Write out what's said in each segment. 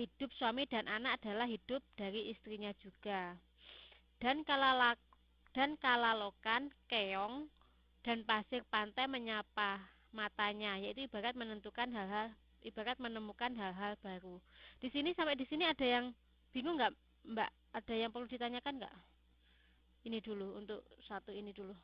hidup suami dan anak adalah hidup dari istrinya juga. Dan kalalokan, keong, dan pasir pantai menyapa matanya, yaitu ibarat menemukan hal-hal baru. Di sini sampai di sini ada yang bingung nggak, Mbak? Ada yang perlu ditanyakan nggak? Ini dulu untuk satu ini dulu.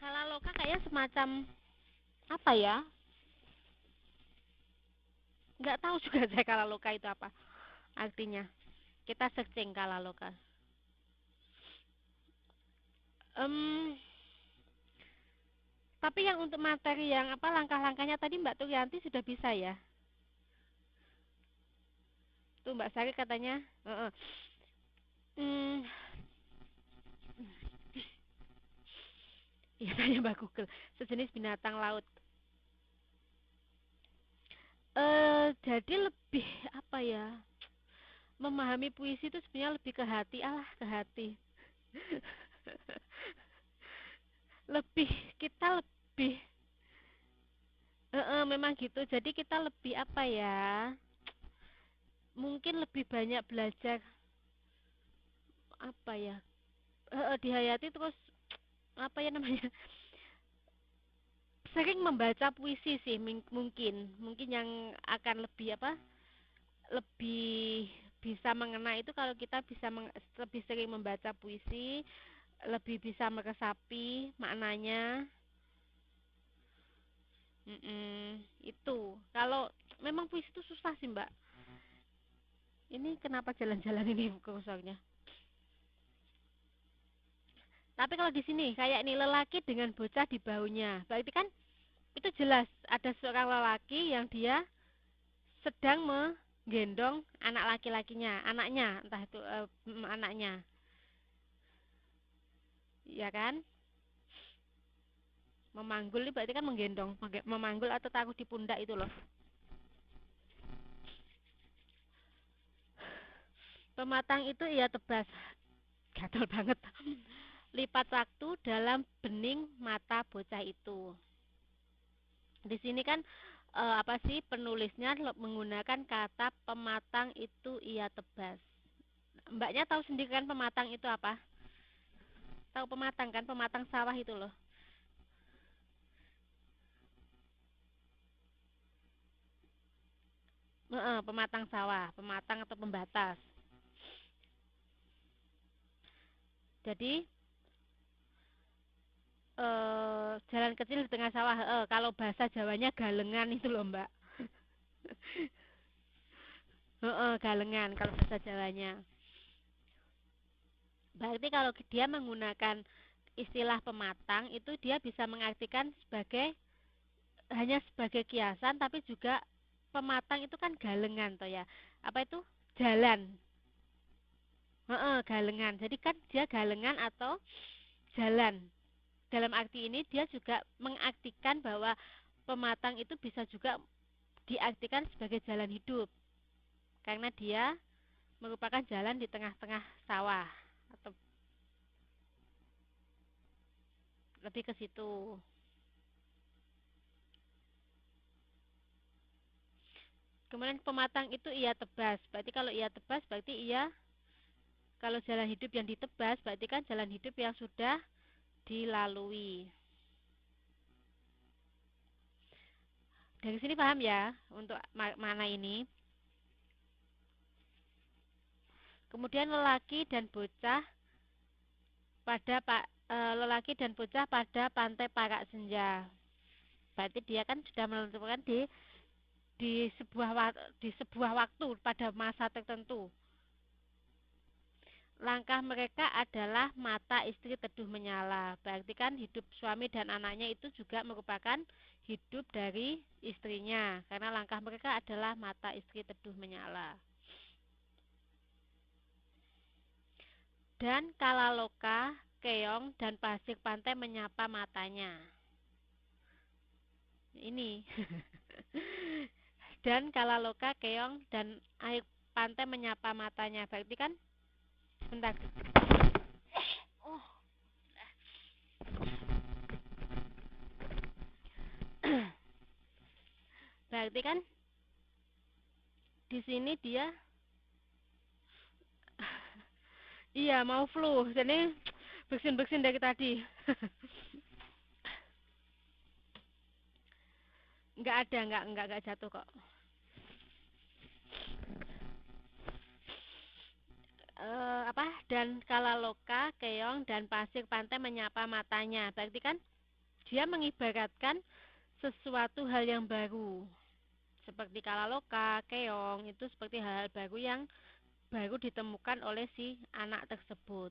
Kalaloka kayak semacam apa ya? Nggak tahu juga saya kalaloka itu apa artinya. Kita searching kalaloka. Um, tapi yang untuk materi yang apa langkah-langkahnya tadi Mbak Turyanti sudah bisa ya? Tuh Mbak Sari katanya. Hmm, ya tanya Mbak Google. Sejenis binatang laut. Jadi lebih apa ya? Memahami puisi itu sebenarnya lebih ke hati, ke hati. Lebih kita lebih memang gitu. Jadi kita lebih apa ya? Mungkin lebih banyak belajar apa ya? Dihayati terus apa ya namanya? Sering membaca puisi sih mungkin yang akan lebih apa? Lebih bisa mengena itu kalau kita bisa lebih sering membaca puisi, lebih bisa meresapi maknanya. Itu kalau memang puisi itu susah sih Mbak. Ini kenapa jalan-jalan ini kursornya? Tapi kalau di sini kayak ini lelaki dengan bocah di bahunya, berarti kan itu jelas ada seorang lelaki yang dia sedang menggendong anak laki-lakinya, anaknya, entah itu anaknya, ya kan? Memanggul ini berarti kan menggendong, memanggul atau taruh di pundak itu loh. Pematang itu ia tebas, gatal banget. Lipat waktu dalam bening mata bocah itu. Di sini kan apa sih penulisnya menggunakan kata pematang itu ia tebas. Mbaknya tahu sendiri kan pematang itu apa? Tahu pematang kan, pematang sawah itu loh. Pematang sawah, pematang atau pembatas. Jadi jalan kecil di tengah sawah. Kalau bahasa Jawanya galengan itu loh Mbak. Galengan kalau bahasa Jawanya. Berarti kalau dia menggunakan istilah pematang itu dia bisa mengartikan hanya sebagai kiasan, tapi juga pematang itu kan galengan toh ya. Apa itu? Jalan. Galengan. Jadi kan dia galengan atau jalan. Dalam arti ini dia juga mengartikan bahwa pematang itu bisa juga diartikan sebagai jalan hidup. Karena dia merupakan jalan di tengah-tengah sawah atau lebih ke situ. Kemudian pematang itu ia tebas. Berarti kalau ia tebas berarti ia kalau jalan hidup yang ditebas berarti kan jalan hidup yang sudah dilalui. Dari sini paham ya untuk mana ini. Kemudian lelaki dan bocah pada pantai Parak Senja. Berarti dia kan sudah menentukan di sebuah waktu pada masa tertentu. Langkah mereka adalah mata istri teduh menyala. Berarti kan hidup suami dan anaknya itu juga merupakan hidup dari istrinya. Karena langkah mereka adalah mata istri teduh menyala. Dan kalaloka, keong, dan pasir pantai menyapa matanya. Ini. Dan kalaloka, keong, dan air pantai menyapa matanya. Berarti kan, bentar. Berarti kan di sini dia iya mau flu. Jadi bersin-bersin dari tadi. Nggak ada, nggak jatuh kok. Apa? Dan kalaloka, keong, dan pasir pantai menyapa matanya. Berarti kan dia mengibaratkan sesuatu hal yang baru. Seperti kalaloka, keong, itu seperti hal-hal baru yang baru ditemukan oleh si anak tersebut.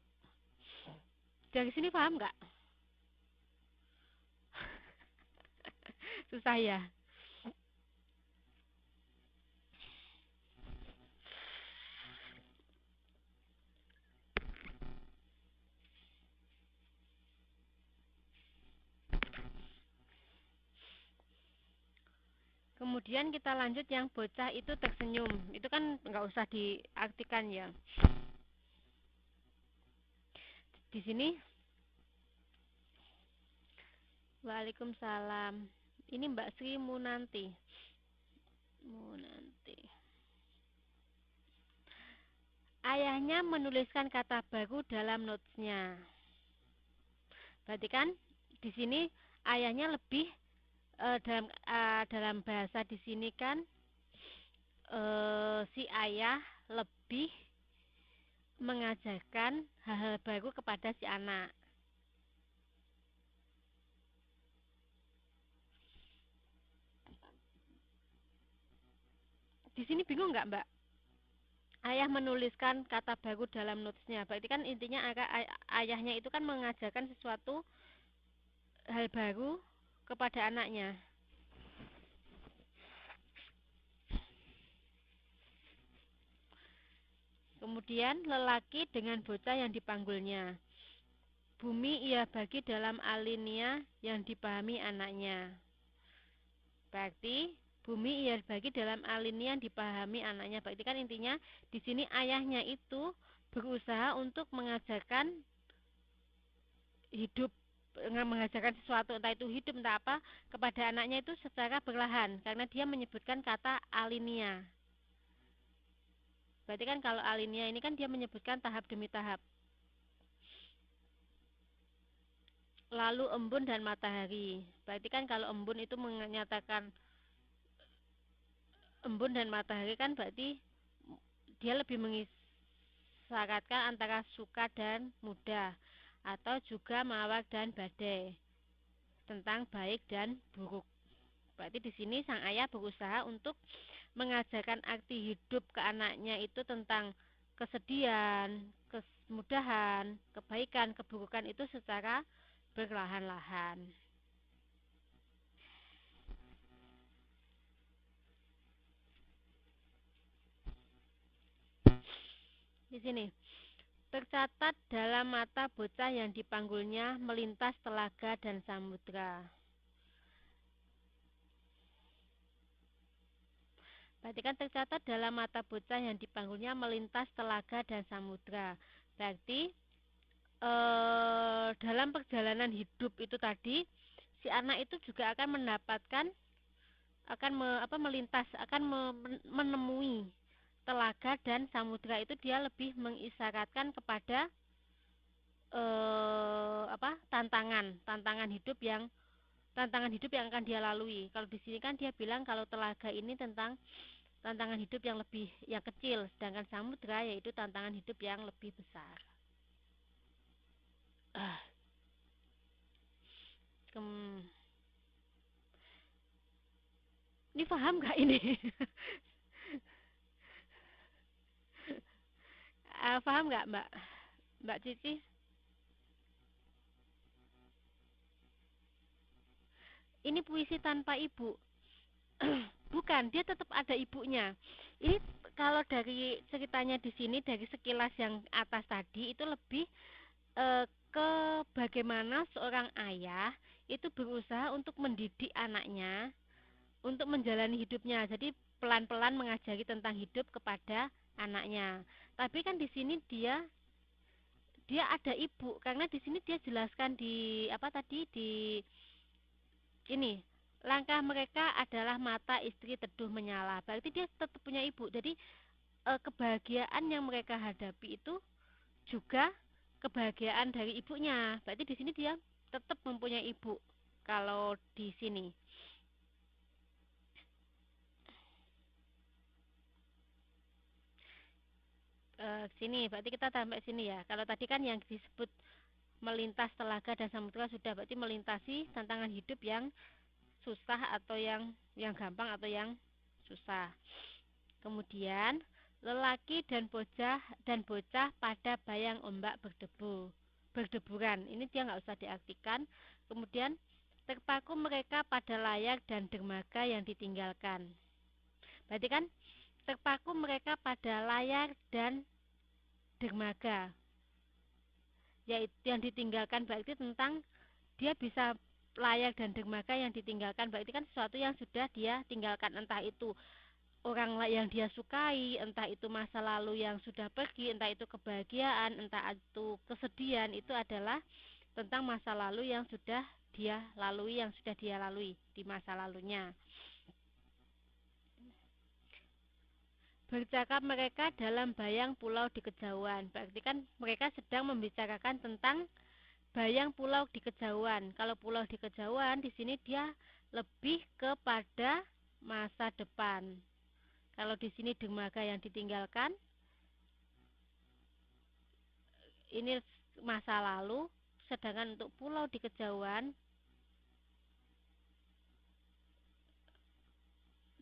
Dari sini paham nggak? Susah ya. Kemudian kita lanjut yang bocah itu tersenyum. Itu kan nggak usah diartikan ya. Di sini, Waalaikumsalam. Ini Mbak Sri Munanti. Munanti. Ayahnya menuliskan kata baru dalam notesnya. Berarti kan di sini ayahnya lebih dalam bahasa di sini kan si ayah lebih mengajarkan hal-hal baru kepada si anak. Di sini bingung nggak Mbak? Ayah menuliskan kata baru dalam notesnya. Berarti kan intinya ayahnya itu kan mengajarkan sesuatu hal baru kepada anaknya. Kemudian lelaki dengan bocah yang dipanggulnya. Bumi ia bagi dalam alinea yang dipahami anaknya. Berarti bumi ia bagi dalam alinea yang dipahami anaknya. Berarti kan intinya di sini ayahnya itu berusaha untuk mengajarkan hidup, mengajarkan sesuatu, entah itu hidup entah apa, kepada anaknya itu secara perlahan, karena dia menyebutkan kata alinea. Berarti kan kalau alinea ini kan dia menyebutkan tahap demi tahap. Lalu embun dan matahari. Berarti kan kalau embun itu menyatakan embun dan matahari kan berarti dia lebih mengisyaratkan antara suka dan mudah, atau juga mawar dan badai, tentang baik dan buruk. Berarti di sini sang ayah berusaha untuk mengajarkan arti hidup ke anaknya itu tentang kesedihan, kemudahan, kebaikan, keburukan itu secara perlahan-lahan. Di sini tercatat dalam mata bocah yang dipanggulnya melintas telaga dan samudra. Berarti kan tercatat dalam mata bocah yang dipanggulnya melintas telaga dan samudra. Berarti dalam perjalanan hidup itu tadi, si anak itu juga akan mendapatkan, akan melintas, akan menemui telaga dan samudra. Itu dia lebih mengisyaratkan kepada tantangan hidup yang akan dia lalui. Kalau di sini kan dia bilang kalau telaga ini tentang tantangan hidup yang lebih yang kecil, sedangkan samudra yaitu tantangan hidup yang lebih besar. Ini paham nggak ini? Paham nggak Mbak Cici? Ini puisi tanpa ibu. Bukan, dia tetap ada ibunya. Ini kalau dari ceritanya di sini, dari sekilas yang atas tadi itu lebih ke bagaimana seorang ayah itu berusaha untuk mendidik anaknya untuk menjalani hidupnya. Jadi pelan-pelan mengajari tentang hidup kepada anaknya. Tapi kan di sini dia ada ibu, karena di sini dia jelaskan di apa tadi di ini Langkah mereka adalah mata istri teduh menyala. Berarti dia tetap punya ibu. Jadi kebahagiaan yang mereka hadapi itu juga kebahagiaan dari ibunya. Berarti di sini dia tetap mempunyai ibu. Kalau di sini, sini berarti kita sampai sini ya. Kalau tadi kan yang disebut melintas telaga dan samudra sudah, berarti melintasi tantangan hidup yang susah atau yang gampang atau yang susah. Kemudian lelaki dan bocah pada bayang ombak berdeburan. Ini dia nggak usah diartikan. Kemudian terpaku mereka pada layar dan dermaga yang ditinggalkan. Berarti kan terpaku mereka pada layar dan dermaga, yaitu yang ditinggalkan, berarti tentang dia bisa layar dan dermaga yang ditinggalkan, berarti kan sesuatu yang sudah dia tinggalkan, entah itu orang yang dia sukai, entah itu masa lalu yang sudah pergi, entah itu kebahagiaan, entah itu kesedihan, itu adalah tentang masa lalu yang sudah dia lalui, di masa lalunya. Bercakap mereka dalam bayang pulau di kejauhan, berarti kan mereka sedang membicarakan tentang bayang pulau di kejauhan. Kalau pulau di kejauhan di sini dia lebih kepada masa depan. Kalau di sini dermaga yang ditinggalkan, ini masa lalu. Sedangkan untuk pulau di kejauhan,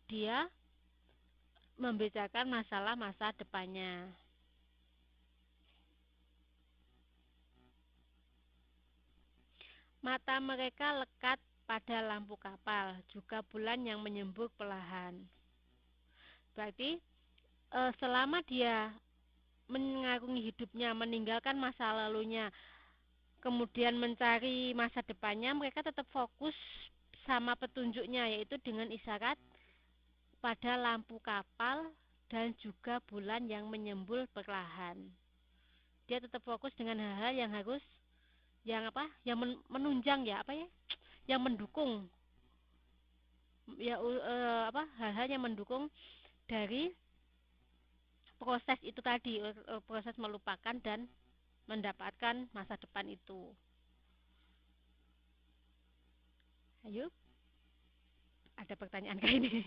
dia membicarakan masalah masa depannya. Mata mereka lekat pada lampu kapal, juga bulan yang menyembur perlahan. Berarti selama dia mengarungi hidupnya, meninggalkan masa lalunya, kemudian mencari masa depannya, mereka tetap fokus sama petunjuknya, yaitu dengan isyarat pada lampu kapal dan juga bulan yang menyembul perlahan. Dia tetap fokus dengan hal-hal yang harus yang menunjang ya, yang mendukung ya, hal-hal yang mendukung dari proses itu tadi, proses melupakan dan mendapatkan masa depan itu. Ayo, ada pertanyaan kayak ini.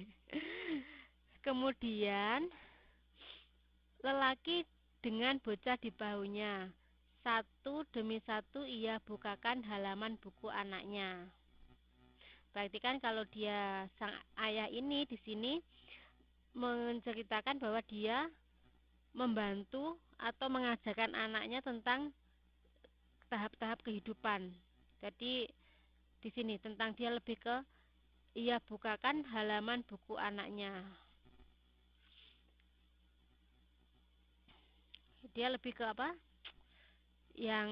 Kemudian lelaki dengan bocah di bahunya, satu demi satu ia bukakan halaman buku anaknya. Berarti kan kalau dia sang ayah ini di sini menceritakan bahwa dia membantu atau mengajarkan anaknya tentang tahap-tahap kehidupan. Jadi di sini tentang dia lebih ke ia bukakan halaman buku anaknya. Dia lebih ke Yang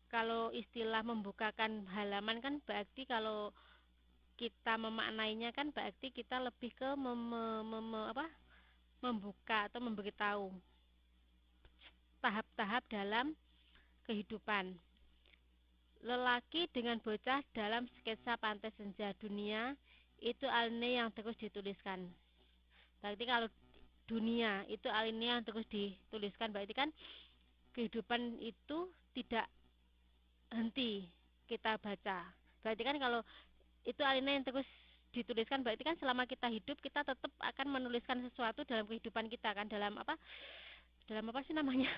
kalau istilah membukakan halaman kan berarti kalau kita memaknainya kan berarti kita lebih ke membuka atau memberitahu tahap-tahap dalam kehidupan. Lelaki dengan bocah dalam sketsa pantai senja dunia itu alinea yang terus dituliskan. Berarti kalau dunia itu alinea yang terus dituliskan, berarti kan kehidupan itu tidak henti kita baca. Berarti kan kalau itu alinea yang terus dituliskan, berarti kan selama kita hidup kita tetap akan menuliskan sesuatu dalam kehidupan kita kan, dalam apa sih namanya,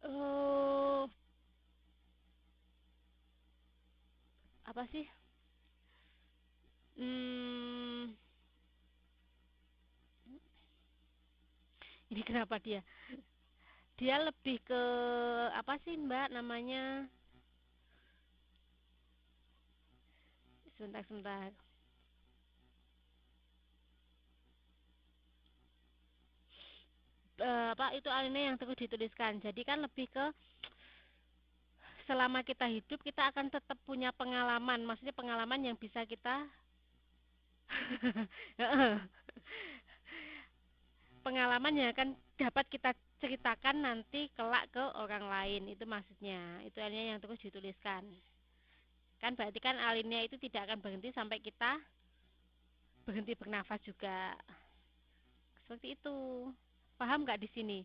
oh apa sih, hmm, ini kenapa dia lebih ke apa sih mbak namanya, sebentar, itu alinea yang terus dituliskan. Jadi kan lebih ke selama kita hidup kita akan tetap punya pengalaman, maksudnya pengalaman yang bisa kita pengalaman yang akan dapat kita ceritakan nanti kelak ke orang lain, itu maksudnya, itu alinea yang terus dituliskan. Kan berarti kan alinea itu tidak akan berhenti sampai kita berhenti bernafas juga. Seperti itu. Paham nggak di sini?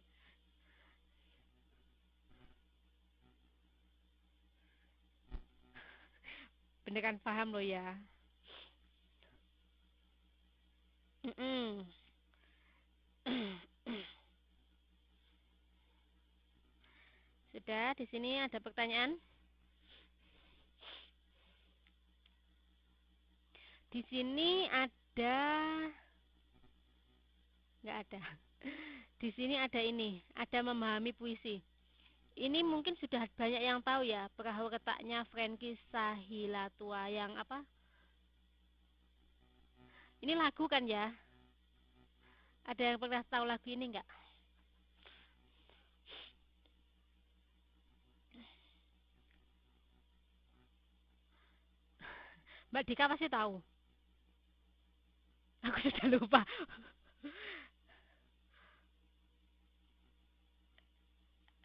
Beneran paham loh ya. Mm-mm. Sudah, di sini ada pertanyaan? Di sini ada, nggak ada. Di sini ada ini, ada memahami puisi. Ini mungkin sudah banyak yang tahu ya, perahu retaknya Frankie Sahilatua yang apa? Ini lagu kan ya? Ada yang pernah tahu lagu ini nggak? Mbak Dika pasti tahu. Aku sudah lupa.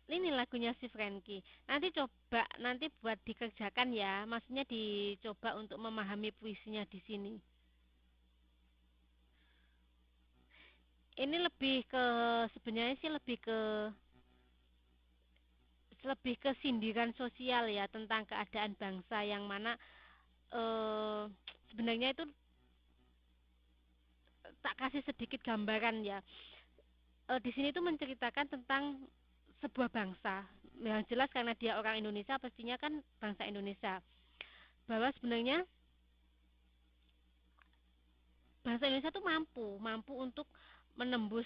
Ini lagunya si Frankie. Nanti coba nanti buat dikerjakan ya. Maksudnya dicoba untuk memahami puisinya di sini. Ini lebih ke sebenarnya sih lebih ke sindiran sosial ya tentang keadaan bangsa yang mana eh, sebenarnya itu tak kasih sedikit gambaran ya. Di sini tuh menceritakan tentang sebuah bangsa. Yang jelas karena dia orang Indonesia pastinya kan bangsa Indonesia. Bahwa sebenarnya bangsa Indonesia tuh mampu untuk menembus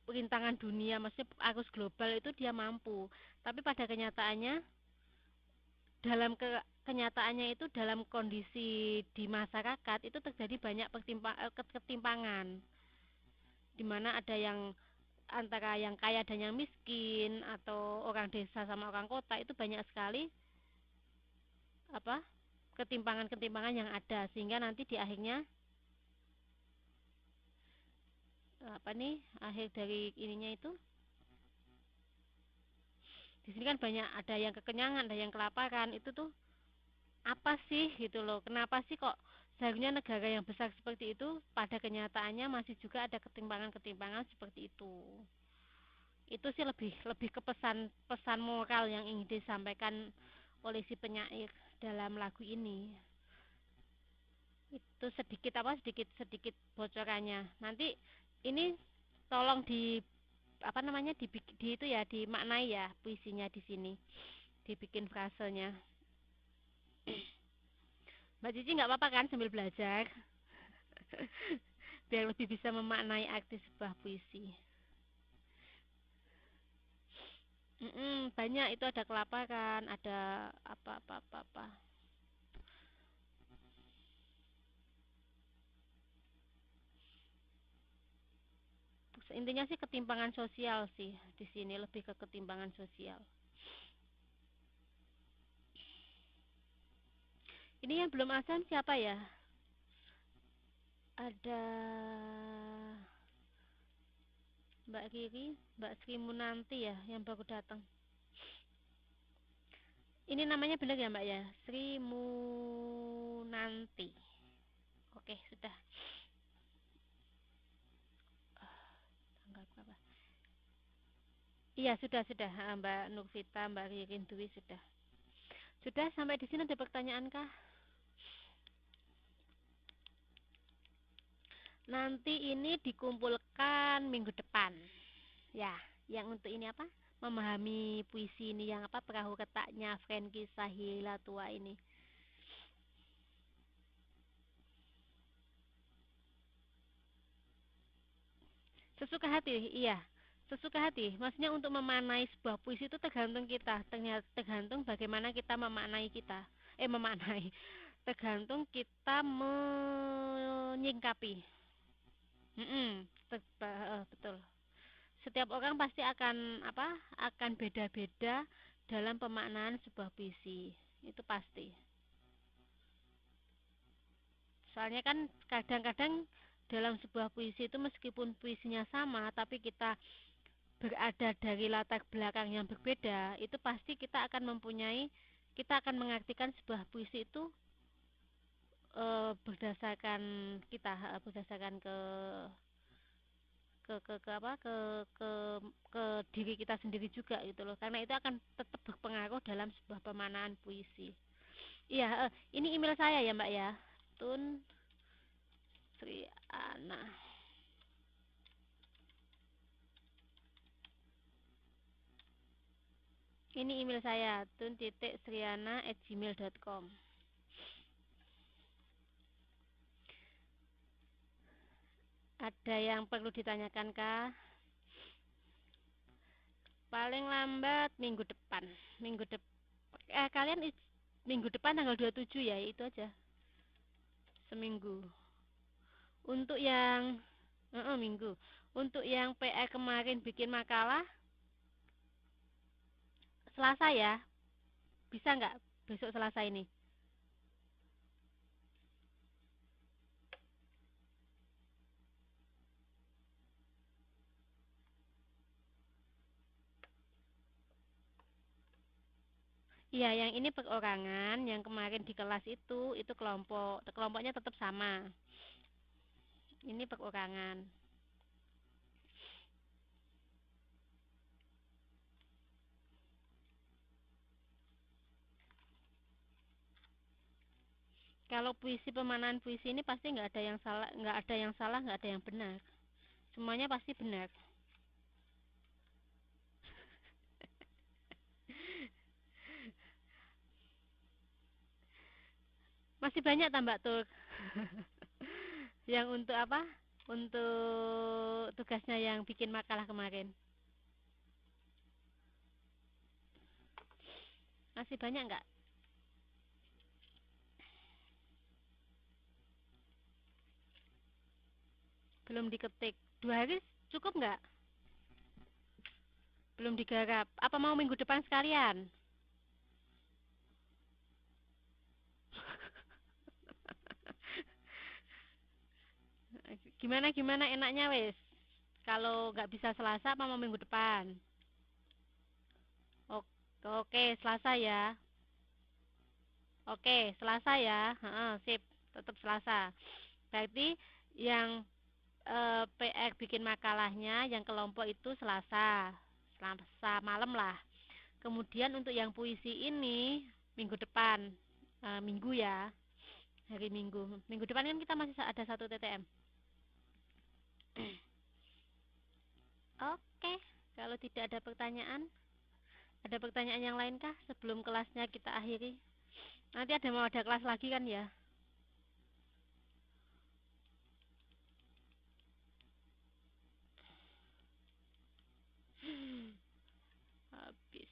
rintangan dunia, maksudnya arus global itu dia mampu. Tapi pada kenyataannya dalam kenyataannya itu dalam kondisi di masyarakat itu terjadi banyak ketimpangan di mana ada yang antara yang kaya dan yang miskin atau orang desa sama orang kota itu banyak sekali apa ketimpangan-ketimpangan yang ada sehingga nanti di akhirnya apa nih akhir dari ininya itu di sini kan banyak ada yang kekenyangan ada yang kelaparan itu tuh apa sih gitu loh kenapa sih kok seharusnya negara yang besar seperti itu pada kenyataannya masih juga ada ketimpangan-ketimpangan seperti itu sih lebih lebih ke pesan moral yang ingin disampaikan oleh si penyair dalam lagu ini itu sedikit apa sedikit sedikit bocorannya nanti ini tolong di apa namanya di itu ya dimaknai ya puisinya di sini dibikin frasenya. Mbak Cici nggak apa-apa kan sambil belajar biar lebih bisa memaknai arti sebuah puisi. Banyak itu ada kelaparan ada apa intinya sih ketimpangan sosial sih di sini lebih ke ketimpangan sosial. Ini yang belum azan siapa ya? Ada Mbak Riri, Mbak Sri Munanti ya yang baru datang. Ini namanya benar ya Mbak ya? Sri Munanti. Oke, sudah. Tanggal berapa? Iya, sudah. Mbak Nurvita, Mbak Ririn Dwi sudah. Sudah sampai di sini ada pertanyaan kah? Nanti ini dikumpulkan minggu depan. Ya, yang untuk ini apa? Memahami puisi ini yang apa? Perahu ketaknya Frankie Sahila tua ini. Sesuka hati, iya. Sesuka hati. Maksudnya untuk memaknai sebuah puisi itu tergantung kita, tergantung bagaimana kita memaknai kita. Memaknai. Tergantung kita menyingkapi. Betul. Setiap orang pasti akan apa? Akan beda-beda dalam pemaknaan sebuah puisi. Itu pasti. Soalnya kan kadang-kadang dalam sebuah puisi itu meskipun puisinya sama, tapi kita berada dari latar belakang yang berbeda, itu pasti kita akan mempunyai kita akan mengartikan sebuah puisi itu berdasarkan kita berdasarkan ke apa ke ke diri kita sendiri juga gitu loh, karena itu akan tetap berpengaruh dalam sebuah pemanaan puisi. Iya, ini email saya ya Mbak ya, Tun Triana. Ini email saya, tun.sriana@gmail.com. Ada yang perlu ditanyakan kah? Paling lambat minggu depan. Minggu depan. Kalian minggu depan tanggal 27 ya, itu aja. Seminggu. Untuk yang minggu. Untuk yang PR kemarin bikin makalah Selasa ya. Bisa nggak besok Selasa ini? Iya, yang ini perorangan, yang kemarin di kelas itu kelompok. Kelompoknya tetap sama. Ini perorangan. Kalau puisi, pemanaan puisi ini pasti nggak ada yang salah, nggak ada yang salah, nggak ada yang benar. Semuanya pasti benar. Masih banyak tambah tuh. Yang untuk apa? Untuk tugasnya yang bikin makalah kemarin. Masih banyak nggak? Belum diketik. 2 hari cukup nggak? Belum digarap. Apa mau minggu depan sekalian? Gimana gimana enaknya wes? Kalau nggak bisa Selasa apa mau minggu depan? Oke, Selasa ya. Oke, Selasa ya. Heeh, sip. Tetap Selasa. Berarti yang PR bikin makalahnya yang kelompok itu Selasa. Selasa malam lah. Kemudian untuk yang puisi ini minggu depan. Minggu ya. Hari Minggu. Minggu depan kan kita masih ada satu TTM. Oke, kalau tidak ada pertanyaan, ada pertanyaan yang lain kah sebelum kelasnya kita akhiri? Nanti mau ada kelas lagi kan ya? Habis.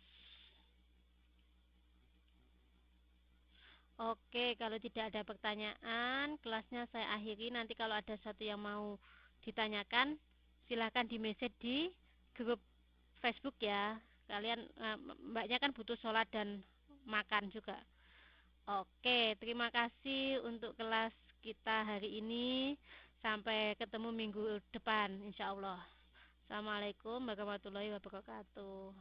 Oke, kalau tidak ada pertanyaan, kelasnya saya akhiri. Nanti kalau ada satu yang mau ditanyakan, silahkan di message di grup Facebook ya. Kalian, mbaknya kan butuh sholat dan makan juga. Oke, terima kasih untuk kelas kita hari ini. Sampai ketemu minggu depan, insya Allah. Assalamualaikum warahmatullahi wabarakatuh.